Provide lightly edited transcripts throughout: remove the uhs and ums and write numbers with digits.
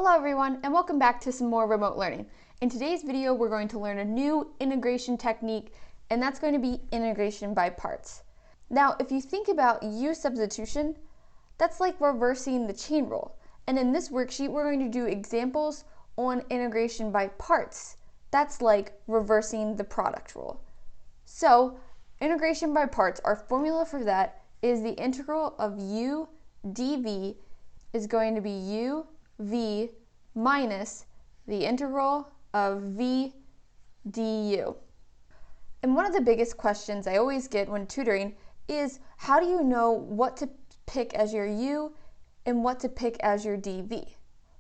Hello everyone, and welcome back to some more remote learning. In today's video, we're going to learn a new integration technique, and that's going to be integration by parts. Now, if you think about U substitution, that's like reversing the chain rule. And in this worksheet, we're going to do examples on integration by parts. That's like reversing the product rule. So, integration by parts, our formula for that is the integral of U dv is going to be U v minus the integral of v du. And one of the biggest questions I always get when tutoring is, how do you know what to pick as your u and what to pick as your dv?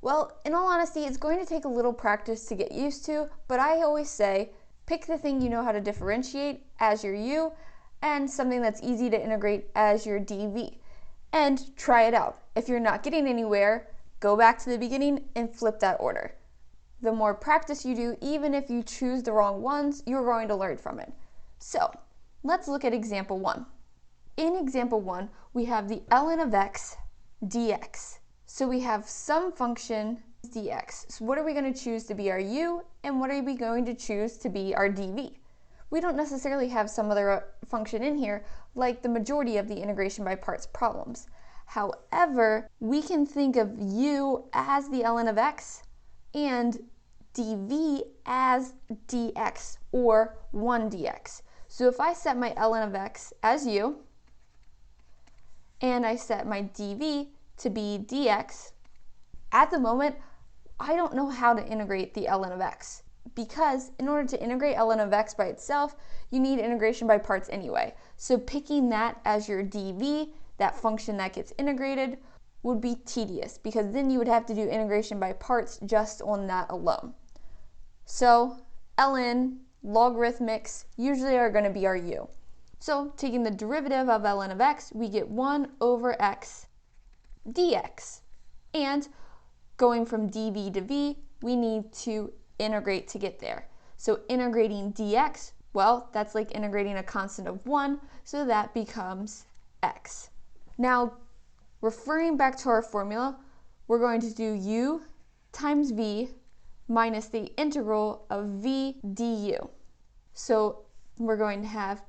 Well, in all honesty, it's going to take a little practice to get used to, but I always say, pick the thing you know how to differentiate as your u and something that's easy to integrate as your dv. And try it out. If you're not getting anywhere, go back to the beginning and flip that order. The more practice you do, even if you choose the wrong ones, you're going to learn from it. So, let's look at example 1. In example 1, we have the ln of x dx. So we have some function dx. So what are we going to choose to be our u, and what are we going to choose to be our dv? We don't necessarily have some other function in here, like the majority of the integration by parts problems. However, we can think of u as the ln of x and dv as dx, or 1 dx. So if I set my ln of x as u, and I set my dv to be dx, at the moment, I don't know how to integrate the ln of x. Because in order to integrate ln of x by itself, you need integration by parts anyway. So picking that as your dv, that function that gets integrated, would be tedious, because then you would have to do integration by parts just on that alone. So ln logarithmics usually are going to be our u. So taking the derivative of ln of x, we get 1 over x dx. And going from dv to v, we need to integrate to get there. So integrating dx, well, that's like integrating a constant of 1, so that becomes x. Now, referring back to our formula, we're going to do u times v minus the integral of v du. So we're going to have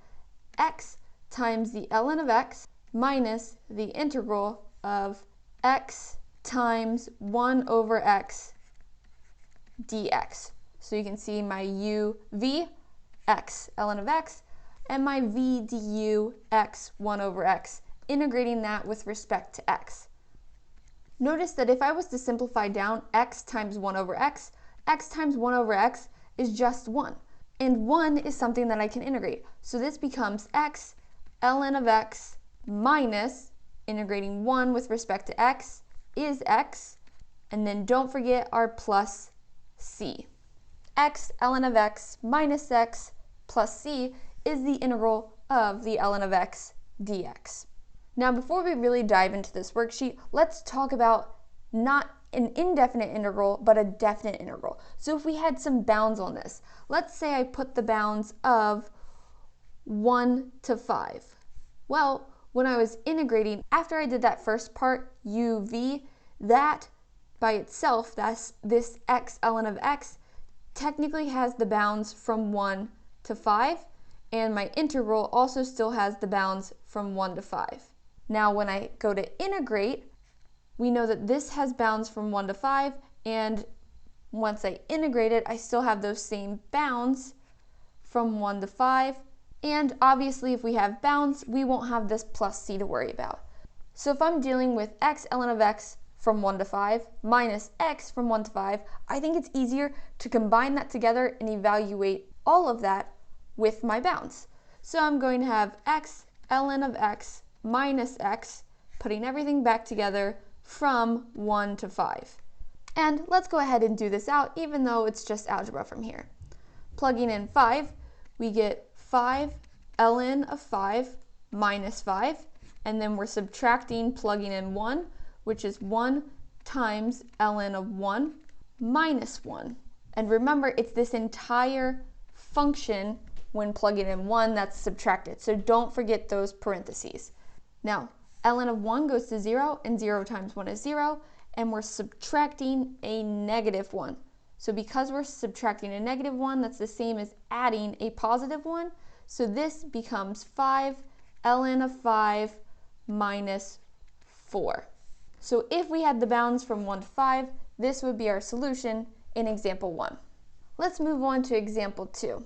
x times the ln of x minus the integral of x times 1 over x dx. So you can see my u v x ln of x and my v du x 1 over x, integrating that with respect to x. Notice that if I was to simplify down x times 1 over x times 1 over x is just 1. And 1 is something that I can integrate. So this becomes x ln of x minus, integrating 1 with respect to x, is x. And then don't forget our plus c. X ln of x minus x plus c is the integral of the ln of x dx. Now, before we really dive into this worksheet, let's talk about not an indefinite integral, but a definite integral. So if we had some bounds on this, let's say I put the bounds of 1 to 5. Well, when I was integrating, after I did that first part, uv, that by itself, that's this x ln of x, technically has the bounds from 1 to 5, and my integral also still has the bounds from 1 to 5. Now when I go to integrate, we know that this has bounds from 1 to 5, and once I integrate it, I still have those same bounds from 1 to 5, and obviously if we have bounds, we won't have this plus c to worry about. So if I'm dealing with x ln of x from 1 to 5 minus x from 1 to 5, I think it's easier to combine that together and evaluate all of that with my bounds. So I'm going to have x ln of x minus x, putting everything back together from 1 to 5. And let's go ahead and do this out, even though it's just algebra from here. Plugging in 5, we get 5 ln of 5 minus 5, and then we're subtracting, plugging in 1, which is 1 times ln of 1 minus 1. And remember, it's this entire function when plugging in 1 that's subtracted. So don't forget those parentheses. Now, ln of 1 goes to 0, and 0 times 1 is 0, and we're subtracting a negative 1. So because we're subtracting a negative 1, that's the same as adding a positive 1. So this becomes 5 ln of 5 minus 4. So if we had the bounds from 1 to 5, this would be our solution in example 1. Let's move on to example 2.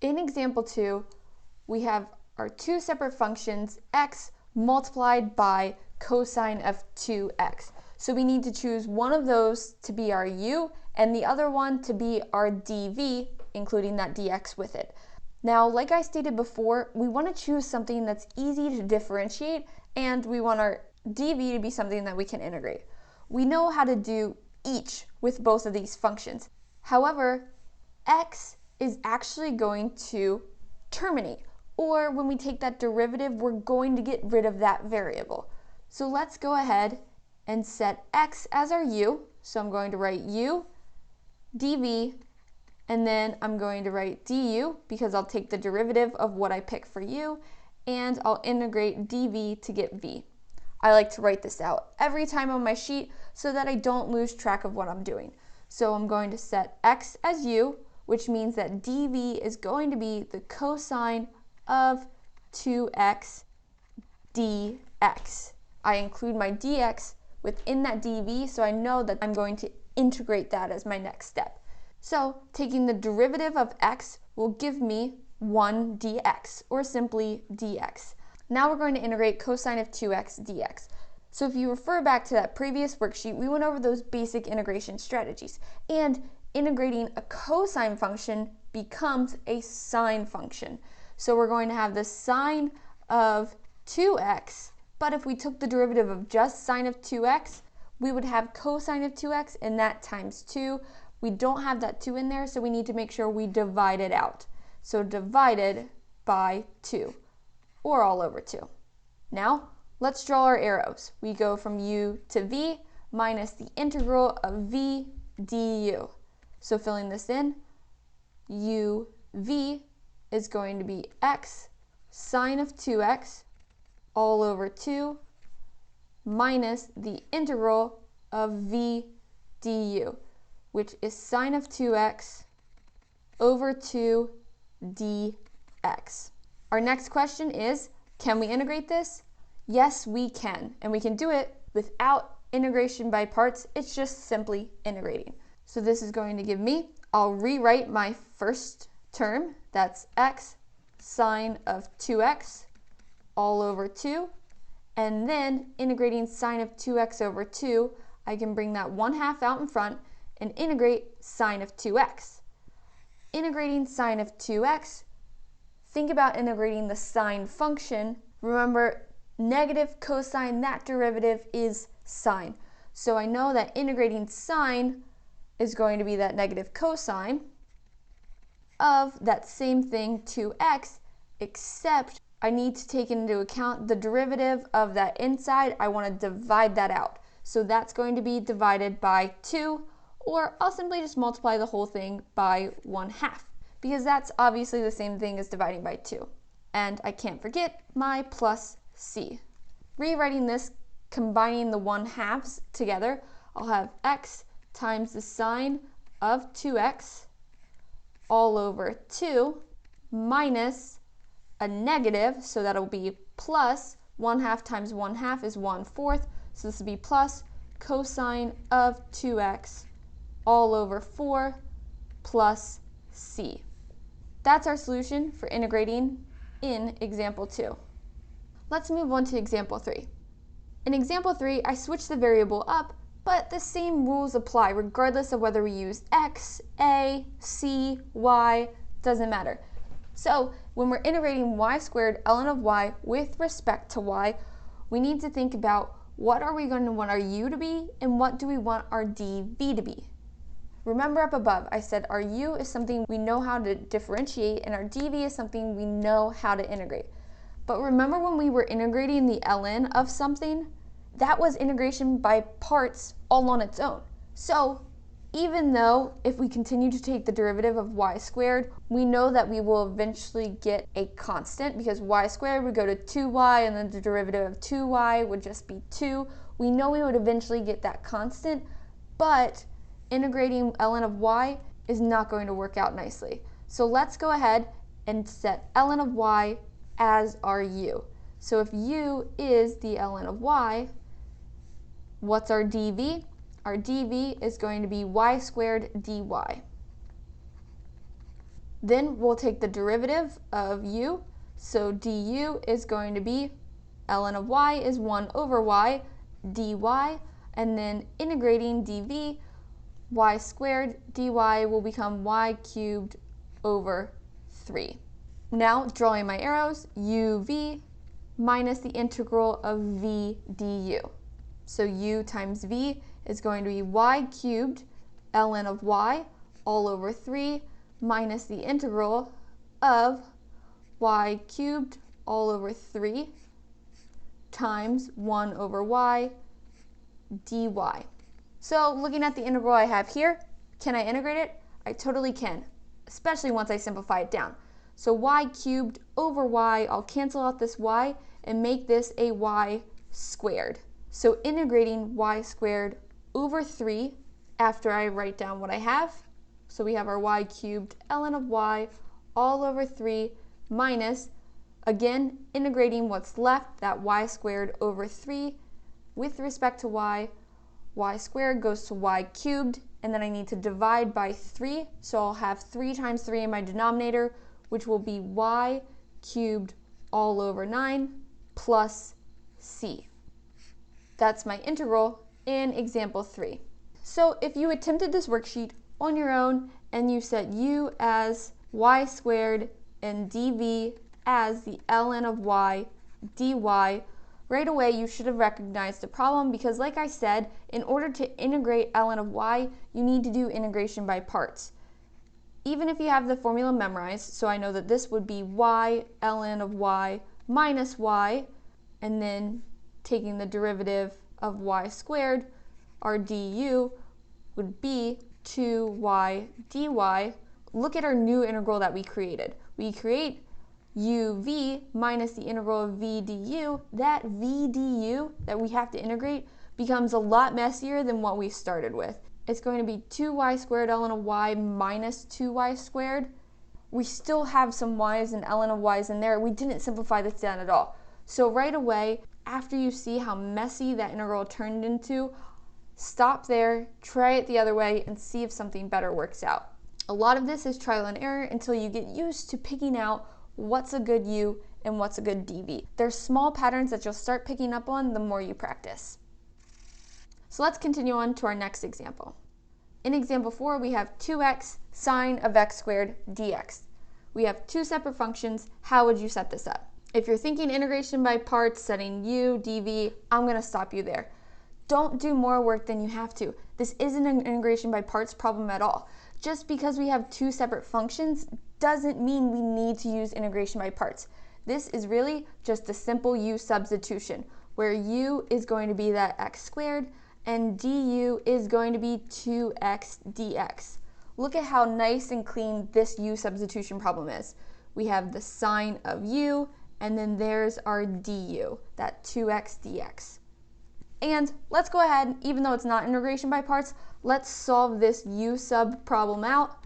In example 2, we have our two separate functions, x multiplied by cosine of 2x. So we need to choose one of those to be our u and the other one to be our dv, including that dx with it. Now, like I stated before, we want to choose something that's easy to differentiate, and we want our dv to be something that we can integrate. We know how to do each with both of these functions. However, x is actually going to terminate, or when we take that derivative, we're going to get rid of that variable. So let's go ahead and set x as our u. So I'm going to write u dv, and then I'm going to write du because I'll take the derivative of what I pick for u, and I'll integrate dv to get v. I like to write this out every time on my sheet so that I don't lose track of what I'm doing. So I'm going to set x as u, which means that dv is going to be the cosine of 2x dx. I include my dx within that dv, so I know that I'm going to integrate that as my next step. So taking the derivative of x will give me 1 dx, or simply dx. Now we're going to integrate cosine of 2x dx. So if you refer back to that previous worksheet, we went over those basic integration strategies, and integrating a cosine function becomes a sine function. So we're going to have the sine of 2x, but if we took the derivative of just sine of 2x, we would have cosine of 2x, and that times 2. We don't have that 2 in there, so we need to make sure we divide it out. So divided by 2, or all over 2. Now, let's draw our arrows. We go from u to v minus the integral of v du. So filling this in, uv is going to be x sine of 2x all over 2 minus the integral of v du, which is sine of 2x over 2 dx. Our next question is, can we integrate this? Yes, we can, and we can do it without integration by parts. It's just simply integrating. So this is going to give me, I'll rewrite my first term, that's x sine of 2x all over 2, and then integrating sine of 2x over 2, I can bring that 1/2 out in front and integrate sine of 2x. Integrating sine of 2x, think about integrating the sine function. Remember, negative cosine, that derivative is sine. So I know that integrating sine is going to be that negative cosine of that same thing 2x, except I need to take into account the derivative of that inside. I want to divide that out. So that's going to be divided by 2, or I'll simply just multiply the whole thing by 1/2, because that's obviously the same thing as dividing by 2. And I can't forget my plus c. Rewriting this, combining the 1/2s together, I'll have x times the sine of 2x all over 2 minus a negative, so that'll be plus 1/2 times 1/2 is 1/4, so this will be plus cosine of 2x all over 4 plus c. That's our solution for integrating in example 2. Let's move on to example 3. In example 3, I switched the variable up, but the same rules apply regardless of whether we use x, a, c, y, doesn't matter. So when we're integrating y squared ln of y with respect to y, we need to think about what are we going to want our u to be and what do we want our dv to be. Remember up above, I said our u is something we know how to differentiate and our dv is something we know how to integrate. But remember when we were integrating the ln of something, that was integration by parts all on its own. So even though if we continue to take the derivative of y squared, we know that we will eventually get a constant because y squared would go to 2y and then the derivative of 2y would just be 2. We know we would eventually get that constant, but integrating ln of y is not going to work out nicely. So let's go ahead and set ln of y as our u. So if u is the ln of y, what's our dv? Our dv is going to be y squared dy. Then we'll take the derivative of u, so du is going to be ln of y is 1 over y dy, and then integrating dv, y squared dy will become y cubed over 3. Now, drawing my arrows, uv minus the integral of v du. So u times v is going to be y cubed ln of y all over 3 minus the integral of y cubed all over 3 times 1 over y dy. So looking at the integral I have here, can I integrate it? I totally can, especially once I simplify it down. So y cubed over y, I'll cancel out this y and make this a y squared. So integrating y squared over 3 after I write down what I have. So we have our y cubed ln of y all over 3 minus, again, integrating what's left, that y squared over 3 with respect to y. Y squared goes to y cubed, and then I need to divide by 3. So I'll have 3 times 3 in my denominator, which will be y cubed all over 9 plus c. That's my integral in example 3. So if you attempted this worksheet on your own and you set u as y squared and dv as the ln of y dy, right away you should have recognized the problem, because like I said, in order to integrate ln of y, you need to do integration by parts. Even if you have the formula memorized, so I know that this would be y ln of y minus y, and then taking the derivative of y squared, our du would be 2y dy. Look at our new integral that we created. We create uv minus the integral of v du. That v du that we have to integrate becomes a lot messier than what we started with. It's going to be 2y squared ln of y minus 2y squared. We still have some y's and ln of y's in there. We didn't simplify this down at all. So right away, after you see how messy that integral turned into, stop there, try it the other way, and see if something better works out. A lot of this is trial and error until you get used to picking out what's a good u and what's a good dv. There's small patterns that you'll start picking up on the more you practice. So let's continue on to our next example. In example 4, we have 2x sine of x squared dx. We have two separate functions. How would you set this up? If you're thinking integration by parts, setting u, dv, I'm going to stop you there. Don't do more work than you have to. This isn't an integration by parts problem at all. Just because we have two separate functions doesn't mean we need to use integration by parts. This is really just a simple u substitution, where u is going to be that x squared and du is going to be 2x dx. Look at how nice and clean this u substitution problem is. We have the sine of u, and then there's our du, that 2x dx. And let's go ahead, even though it's not integration by parts, let's solve this u sub problem out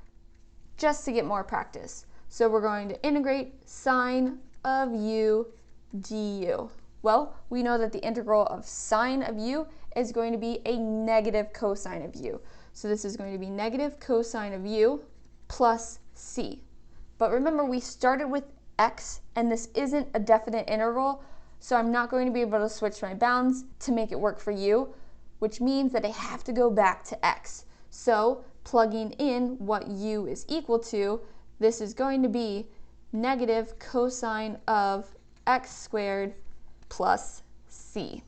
just to get more practice. So we're going to integrate sine of u du. Well, we know that the integral of sine of u is going to be a negative cosine of u. So this is going to be negative cosine of u plus c. But remember, we started with x, and this isn't a definite integral, so I'm not going to be able to switch my bounds to make it work for u, which means that I have to go back to x. So plugging in what u is equal to, this is going to be negative cosine of x squared plus c.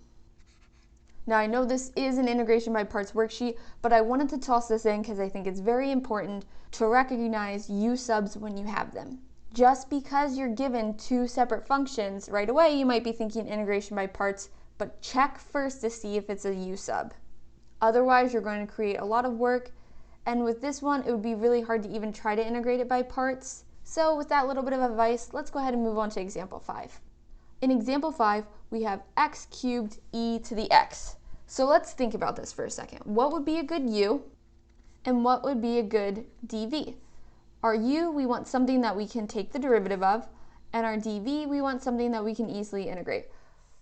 Now I know this is an integration by parts worksheet, but I wanted to toss this in because I think it's very important to recognize u subs when you have them. Just because you're given two separate functions, right away you might be thinking integration by parts, but check first to see if it's a u sub. Otherwise, you're going to create a lot of work, and with this one, it would be really hard to even try to integrate it by parts. So with that little bit of advice, let's go ahead and move on to example 5. In example 5, we have x cubed e to the x. So let's think about this for a second. What would be a good u and what would be a good dv? Our u, we want something that we can take the derivative of, and our dv, we want something that we can easily integrate,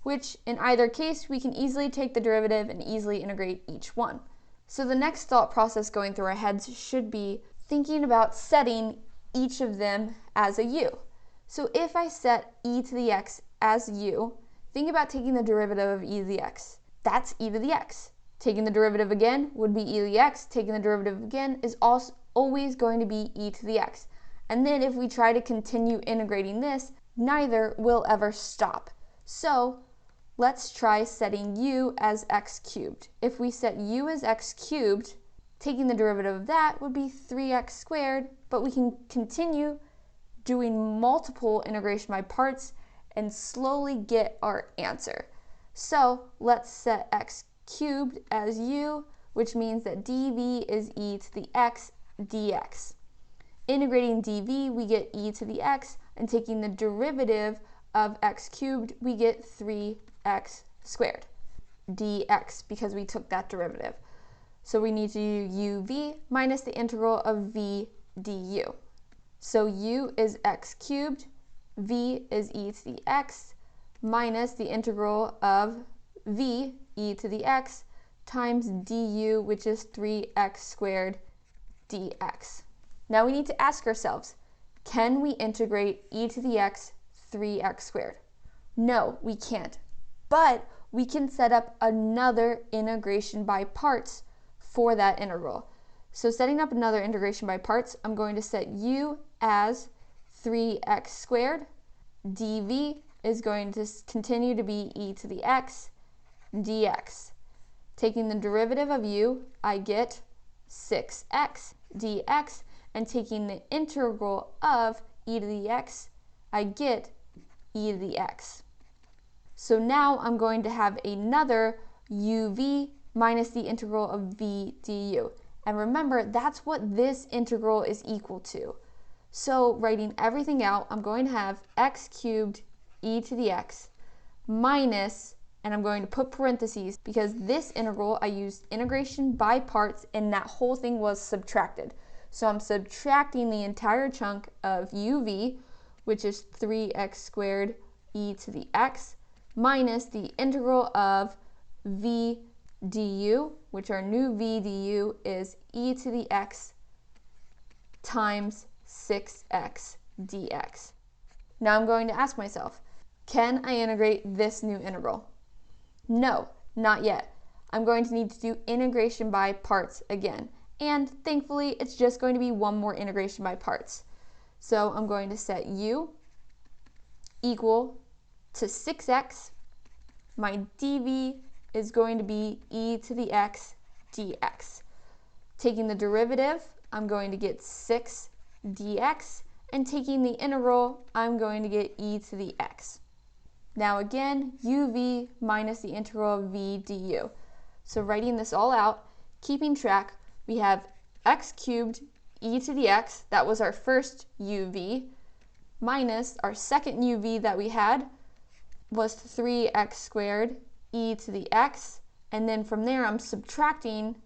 which in either case, we can easily take the derivative and easily integrate each one. So the next thought process going through our heads should be thinking about setting each of them as a u. So if I set e to the x as u, think about taking the derivative of e to the x. That's e to the x. Taking the derivative again would be e to the x. Taking the derivative again is also always going to be e to the x. And then if we try to continue integrating this, neither will ever stop. So let's try setting u as x cubed. If we set u as x cubed, taking the derivative of that would be 3x squared, but we can continue doing multiple integration by parts and slowly get our answer. So let's set x cubed as u, which means that dv is e to the x dx. Integrating dv, we get e to the x, and taking the derivative of x cubed, we get 3x squared dx because we took that derivative. So we need to do uv minus the integral of v du. So u is x cubed, v is e to the x, minus the integral of v, e to the x, times du, which is 3x squared dx. Now we need to ask ourselves, can we integrate e to the x 3x squared? No, we can't. But we can set up another integration by parts for that integral. So setting up another integration by parts, I'm going to set u as 3x squared. dv is going to continue to be e to the x dx. Taking the derivative of u, I get 6x dx, and taking the integral of e to the x, I get e to the x. So now I'm going to have another uv minus the integral of v du. And remember, that's what this integral is equal to. So writing everything out, I'm going to have x cubed e to the x minus, and I'm going to put parentheses because this integral, I used integration by parts and that whole thing was subtracted. So I'm subtracting the entire chunk of uv, which is 3x squared e to the x, minus the integral of v du, which our new v du is e to the x times 6x dx. Now I'm going to ask myself, can I integrate this new integral? No, not yet. I'm going to need to do integration by parts again. And thankfully, it's just going to be one more integration by parts. So I'm going to set u equal to 6x. My dv is going to be e to the x dx. Taking the derivative, I'm going to get 6 dx, and taking the integral, I'm going to get e to the x. Now again, uv minus the integral of v du. So writing this all out, keeping track, we have x cubed e to the x, that was our first uv, minus our second uv that we had was 3x squared e to the x, and then from there I'm subtracting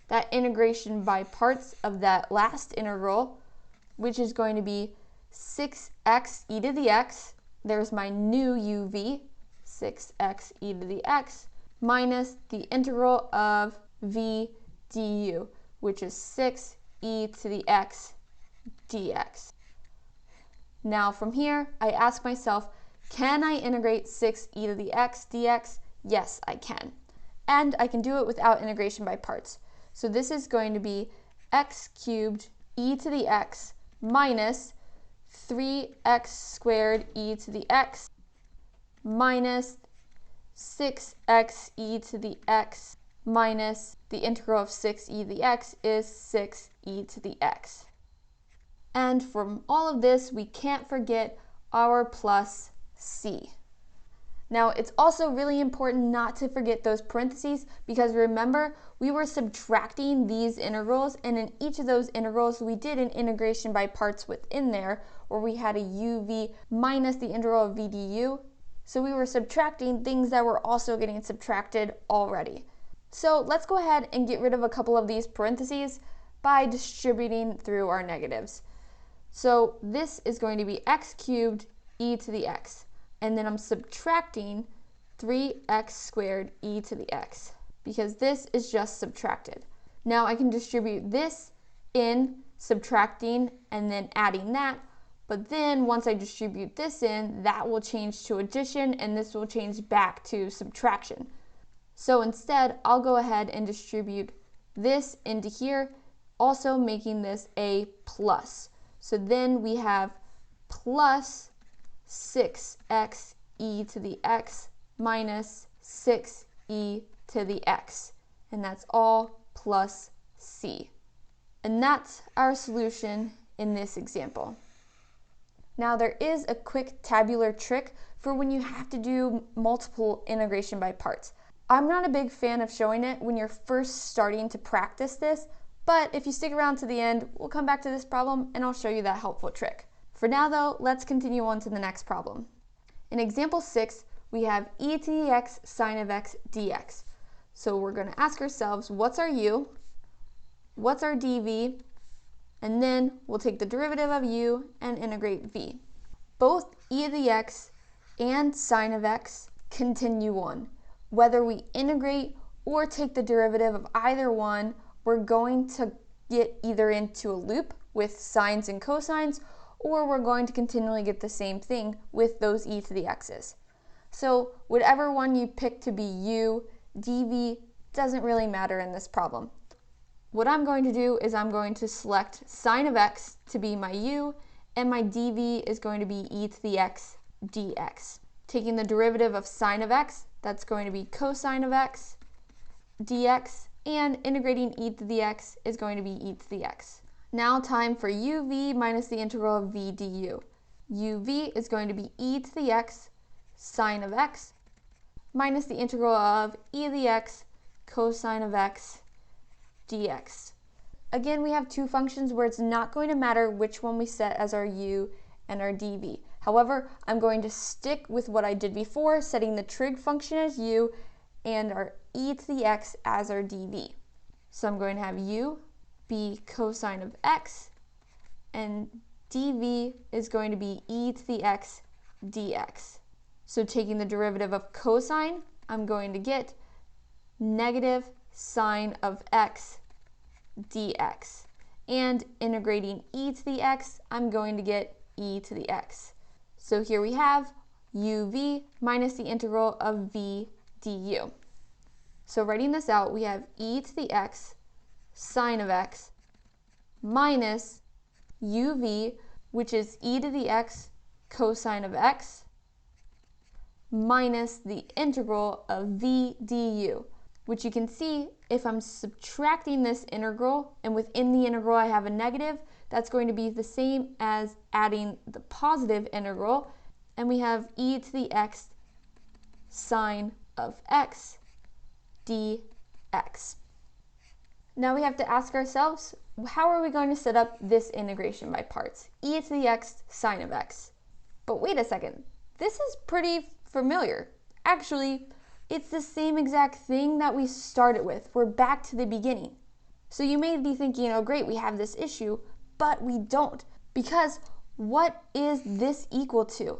that integration by parts of that last integral, which is going to be 6x e to the x, there's my new uv, 6x e to the x, minus the integral of v du, which is 6 e to the x dx. Now from here, I ask myself, can I integrate 6 e to the x dx? Yes, I can. And I can do it without integration by parts. So this is going to be x cubed e to the x minus 3x squared e to the x minus 6x e to the x minus the integral of 6e to the x is 6e to the x. And from all of this, we can't forget our plus c. Now, it's also really important not to forget those parentheses because remember, we were subtracting these integrals, and in each of those integrals, we did an integration by parts within there where we had a uv minus the integral of v du. So we were subtracting things that were also getting subtracted already. So let's go ahead and get rid of a couple of these parentheses by distributing through our negatives. So this is going to be x cubed e to the x, and then I'm subtracting 3x squared e to the x, because this is just subtracted. Now I can distribute this in, subtracting, and then adding that, but then once I distribute this in, that will change to addition, and this will change back to subtraction. So instead, I'll go ahead and distribute this into here, also making this a plus. So then we have plus 6x e to the x minus 6e to the x, and that's all plus c. And that's our solution in this example. Now there is a quick tabular trick for when you have to do multiple integration by parts. I'm not a big fan of showing it when you're first starting to practice this, but if you stick around to the end, we'll come back to this problem and I'll show you that helpful trick. For now though, let's continue on to the next problem. In example 6, we have e to the x sine of x dx. So we're going to ask ourselves, what's our u, what's our dv, and then we'll take the derivative of u and integrate v. Both e to the x and sine of x continue on. Whether we integrate or take the derivative of either one, we're going to get either into a loop with sines and cosines, or we're going to continually get the same thing with those e to the x's. So whatever one you pick to be u, dv doesn't really matter in this problem. What I'm going to do is I'm going to select sine of x to be my u, and my dv is going to be e to the x dx. Taking the derivative of sine of x, that's going to be cosine of x dx, and integrating e to the x is going to be e to the x. Now time for uv minus the integral of v du. uv is going to be e to the x sine of x minus the integral of e to the x cosine of x dx. Again, we have two functions where it's not going to matter which one we set as our u and our dv. However, I'm going to stick with what I did before, setting the trig function as u and our e to the x as our dv. So I'm going to have u be cosine of x, and dv is going to be e to the x dx. So taking the derivative of cosine, I'm going to get negative sine of x dx. And integrating e to the x, I'm going to get e to the x. So here we have uv minus the integral of v du. So writing this out, we have e to the x sine of x minus uv, which is e to the x cosine of x, minus the integral of v du, which you can see if I'm subtracting this integral and within the integral I have a negative, that's going to be the same as adding the positive integral, and we have e to the x sine of x dx. Now we have to ask ourselves, how are we going to set up this integration by parts? E to the x sine of x. But wait a second, this is pretty familiar. Actually, it's the same exact thing that we started with. We're back to the beginning. So you may be thinking, oh great, we have this issue, but we don't. Because what is this equal to?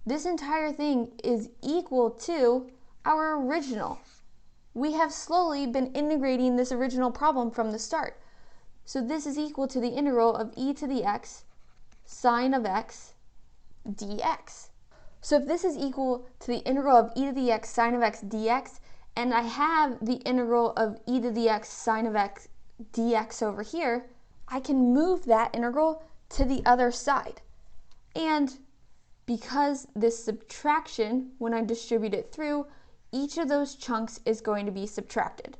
This entire thing is equal to our original. We have slowly been integrating this original problem from the start. So this is equal to the integral of e to the x sine of x dx. So if this is equal to the integral of e to the x sine of x dx, and I have the integral of e to the x sine of x dx over here, I can move that integral to the other side. And because this subtraction, when I distribute it through, each of those chunks is going to be subtracted.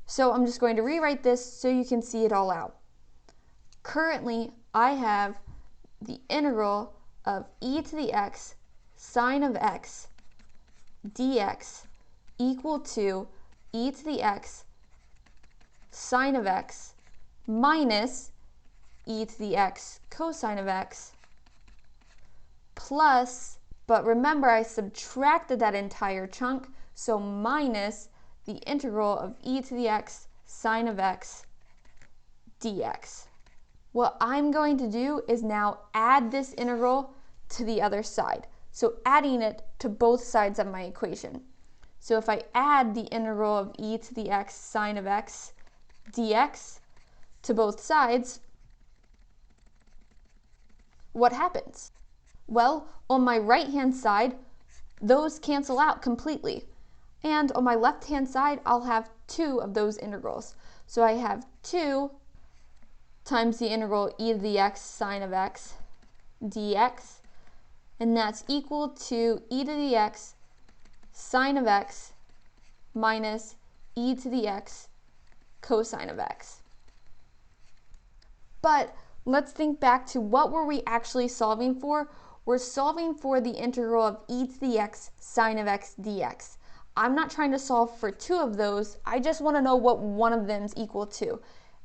So I'm just going to rewrite this so you can see it all out. Currently, I have the integral of e to the x sine of x dx equal to e to the x sine of x minus e to the x cosine of x plus, but remember I subtracted that entire chunk, so minus the integral of e to the x sine of x dx. What I'm going to do is now add this integral to the other side. So adding it to both sides of my equation. So if I add the integral of e to the x sine of x dx to both sides, what happens? Well, on my right-hand side, those cancel out completely. And on my left-hand side, I'll have 2 of those integrals. So I have 2 times the integral e to the x sine of x dx, and that's equal to e to the x sine of x minus e to the x cosine of x. But let's think back to what were we actually solving for? We're solving for the integral of e to the x sine of x dx. I'm not trying to solve for 2 of those, I just want to know what one of them is equal to.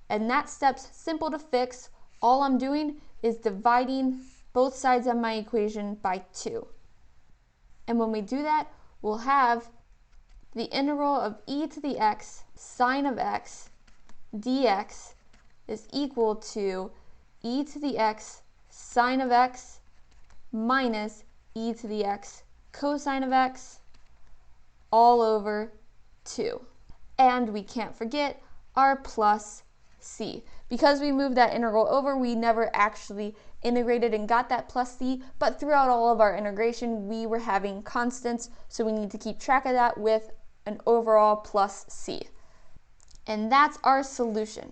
And that step's simple to fix. All I'm doing is dividing both sides of my equation by 2. And when we do that, we'll have the integral of e to the x sine of x dx is equal to e to the x sine of x minus e to the x cosine of x all over 2. And we can't forget our plus c. Because we moved that integral over, we never actually integrated and got that plus c, but throughout all of our integration, we were having constants, so we need to keep track of that with an overall plus c. And that's our solution.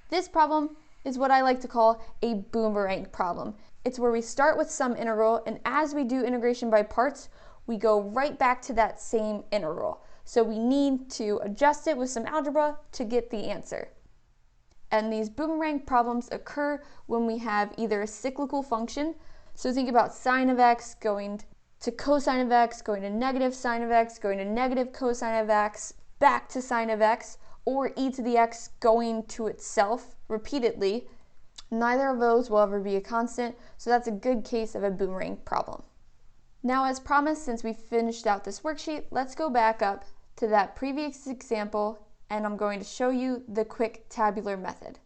This problem is what I like to call a boomerang problem. It's where we start with some integral, and as we do integration by parts, we go right back to that same integral. So we need to adjust it with some algebra to get the answer. And these boomerang problems occur when we have either a cyclical function, so think about sine of x going to cosine of x, going to negative sine of x, going to negative cosine of x, back to sine of x, or e to the x going to itself repeatedly. Neither of those will ever be a constant, so that's a good case of a boomerang problem. Now, as promised, since we finished out this worksheet, let's go back up to that previous example, and I'm going to show you the quick tabular method.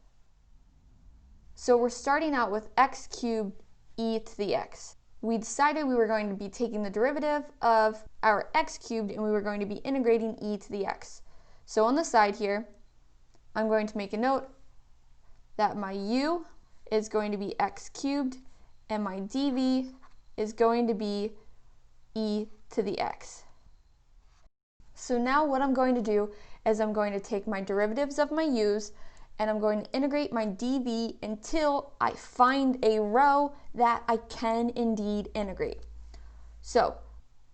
So we're starting out with x cubed e to the x. We decided we were going to be taking the derivative of our x cubed and we were going to be integrating e to the x. So on the side here, I'm going to make a note that my u is going to be x cubed and my dv is going to be e to the x. So now what I'm going to do is I'm going to take my derivatives of my u's and I'm going to integrate my dv until I find a row that I can indeed integrate. So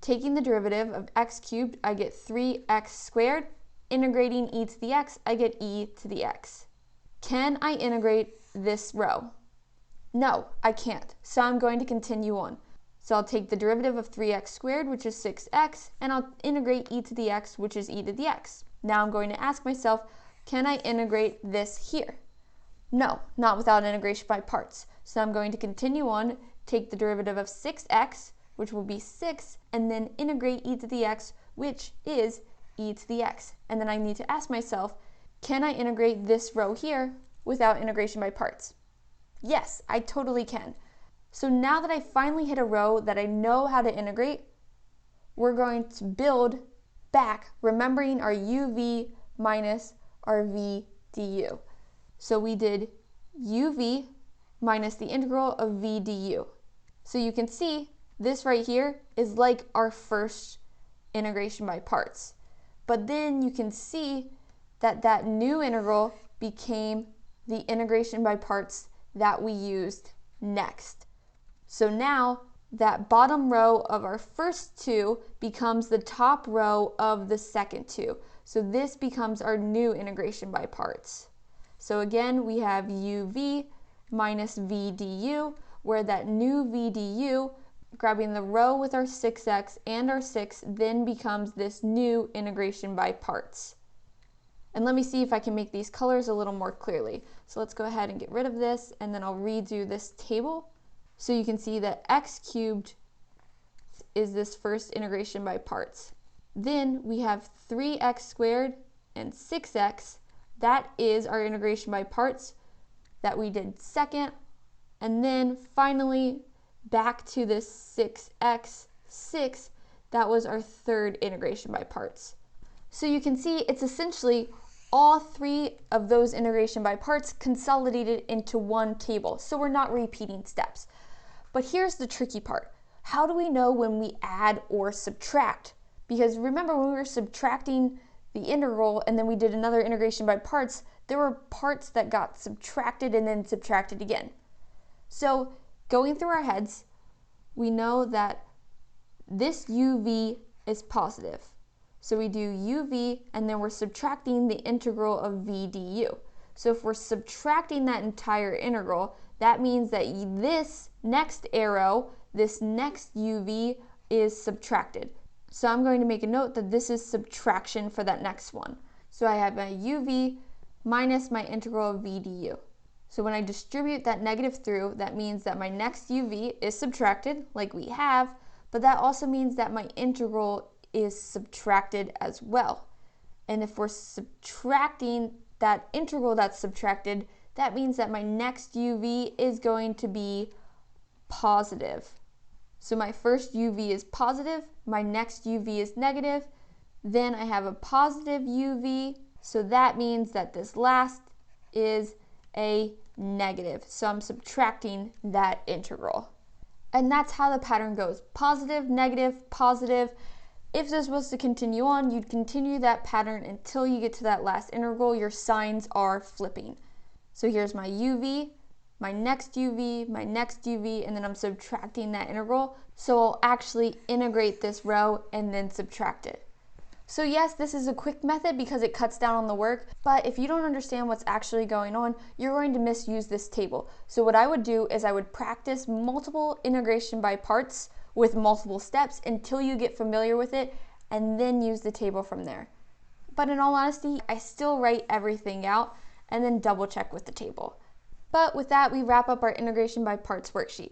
taking the derivative of x cubed, I get 3x squared. Integrating e to the x, I get e to the x. Can I integrate this row? No, I can't. So I'm going to continue on. So I'll take the derivative of 3x squared, which is 6x, and I'll integrate e to the x, which is e to the x. Now I'm going to ask myself, can I integrate this here? No, not without integration by parts. So I'm going to continue on, take the derivative of 6x, which will be 6, and then integrate e to the x, which is e to the x. And then I need to ask myself, can I integrate this row here without integration by parts? Yes, I totally can. So now that I finally hit a row that I know how to integrate, we're going to build back, remembering our uv minus our v du. So we did uv minus the integral of v du. So you can see this right here is like our first integration by parts. But then you can see that that new integral became the integration by parts that we used next. So now that bottom row of our first two becomes the top row of the second two. So this becomes our new integration by parts. So again, we have uv minus v du, where that new v du, grabbing the row with our 6x and our 6, then becomes this new integration by parts. And let me see if I can make these colors a little more clearly. So let's go ahead and get rid of this, and then I'll redo this table. So you can see that x cubed is this first integration by parts. Then we have 3x squared and 6x. That is our integration by parts that we did second. And then finally back to this 6x, 6, that was our third integration by parts. So you can see it's essentially all three of those integration by parts consolidated into one table. So we're not repeating steps. But here's the tricky part. How do we know when we add or subtract? Because remember when we were subtracting the integral and then we did another integration by parts, there were parts that got subtracted and then subtracted again. So going through our heads, we know that this uv is positive. So we do uv and then we're subtracting the integral of v du. So if we're subtracting that entire integral, that means that this next arrow, this next uv is subtracted. So I'm going to make a note that this is subtraction for that next one. So I have my uv minus my integral of v du. So when I distribute that negative through, that means that my next uv is subtracted, like we have, but that also means that my integral is subtracted as well. And if we're subtracting that integral that's subtracted, that means that my next uv is going to be positive. So my first uv is positive, my next uv is negative, then I have a positive uv, so that means that this last is a negative. So I'm subtracting that integral. And that's how the pattern goes. Positive, negative, positive. If this was to continue on, you'd continue that pattern until you get to that last integral. Your signs are flipping. So here's my uv, my next uv, my next uv, and then I'm subtracting that integral. So I'll actually integrate this row and then subtract it. So yes, this is a quick method because it cuts down on the work, but if you don't understand what's actually going on, you're going to misuse this table. So what I would do is I would practice multiple integration by parts with multiple steps until you get familiar with it, and then use the table from there. But in all honesty, I still write everything out and then double check with the table. But with that, we wrap up our integration by parts worksheet.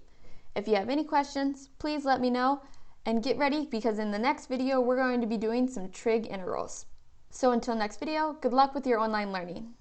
If you have any questions, please let me know. And get ready because in the next video, we're going to be doing some trig integrals. So until next video, good luck with your online learning.